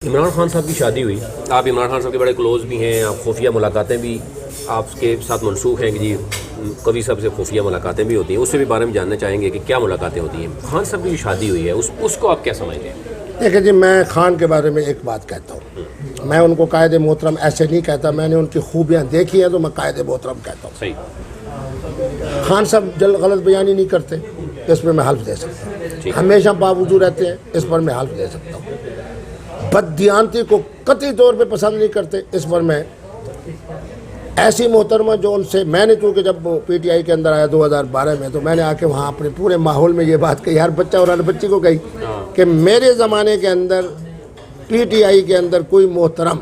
عمران خان صاحب کی شادی ہوئی، آپ عمران خان صاحب کے بڑے کلوز بھی ہیں، آپ خفیہ ملاقاتیں بھی آپ کے ساتھ منسوخ ہیں کہ جی قوی صاحب سے خفیہ ملاقاتیں بھی ہوتی ہیں، اس سے بھی بارے میں جاننا چاہیں گے کہ کیا ملاقاتیں ہوتی ہیں. خان صاحب کی جو شادی ہوئی ہے اس کو آپ کیا سمجھتے ہیں؟ دیکھیں جی، میں خان کے بارے میں ایک بات کہتا ہوں، میں ان کو قائد محترم ایسے نہیں کہتا، میں نے ان کی خوبیاں دیکھی ہیں تو میں قائد محترم کہتا ہوں. صحیح. خان صاحب غلط بیانی نہیں کرتے، اس پر میں حلف دے سکتا ہوں. ہمیشہ باوجود رہتے ہیں، اس پر میں حلف دے سکتا ہوں. بددیانتی کو قطعی طور پہ پسند نہیں کرتے، اس پر میں ایسی محترمہ جو ان سے، میں نے چونکہ جب پی ٹی آئی کے اندر آیا 2012 میں، تو میں نے آ کے وہاں اپنے پورے ماحول میں یہ بات کہی، ہر بچہ اور ہر بچی کو کہی کہ میرے زمانے کے اندر پی ٹی آئی کے اندر کوئی محترم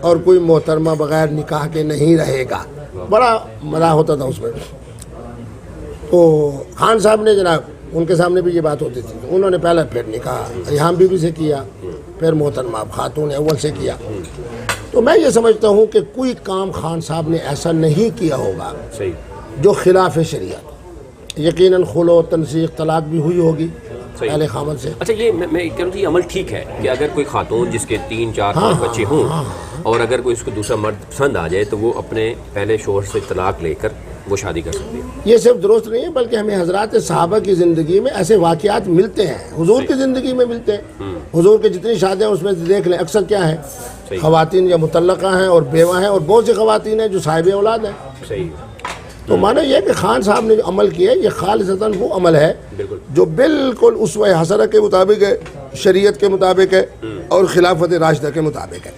اور کوئی محترمہ بغیر نکاح کے نہیں رہے گا. بڑا مزاح ہوتا تھا اس میں. تو خان صاحب نے جناب ان کے سامنے بھی یہ بات ہوتی تھی، انہوں نے پہلے پھر نکاح ریحان بی بی سے کیا، پھر محترمہ خاتون اول سے کیا. تو میں یہ سمجھتا ہوں کہ کوئی کام خان صاحب نے ایسا نہیں کیا ہوگا جو خلاف شریعت. یقیناً خلو تنسیق طلاق بھی ہوئی ہوگی پہلے خامن سے. اچھا، یہ میں کہہ رہا ہوں، یہ عمل ٹھیک ہے کہ اگر کوئی خاتون جس کے 3 4 5 بچے ہوں اور اگر کوئی اس کو دوسرا مرد پسند آ جائے تو وہ اپنے پہلے شوہر سے طلاق لے کر وہ شادی کر سکتی ہے. یہ صرف درست نہیں ہے، بلکہ ہمیں حضرات صحابہ کی زندگی میں ایسے واقعات ملتے ہیں، حضور کی زندگی میں ملتے ہیں. حضور کی جتنی شادیاں اس میں سے دیکھ لیں، اکثر کیا ہے، خواتین یا مطلقہ ہیں اور بیوہ ہیں، اور بہت سی خواتین ہیں جو صاحب اولاد ہیں. صحیح. تو مانا یہ کہ خان صاحب نے جو عمل کیا ہے، یہ خالصتاً وہ عمل ہے جو بالکل اسوہ حسنہ کے مطابق ہے، شریعت کے مطابق ہے اور خلافت راشدہ کے مطابق ہے.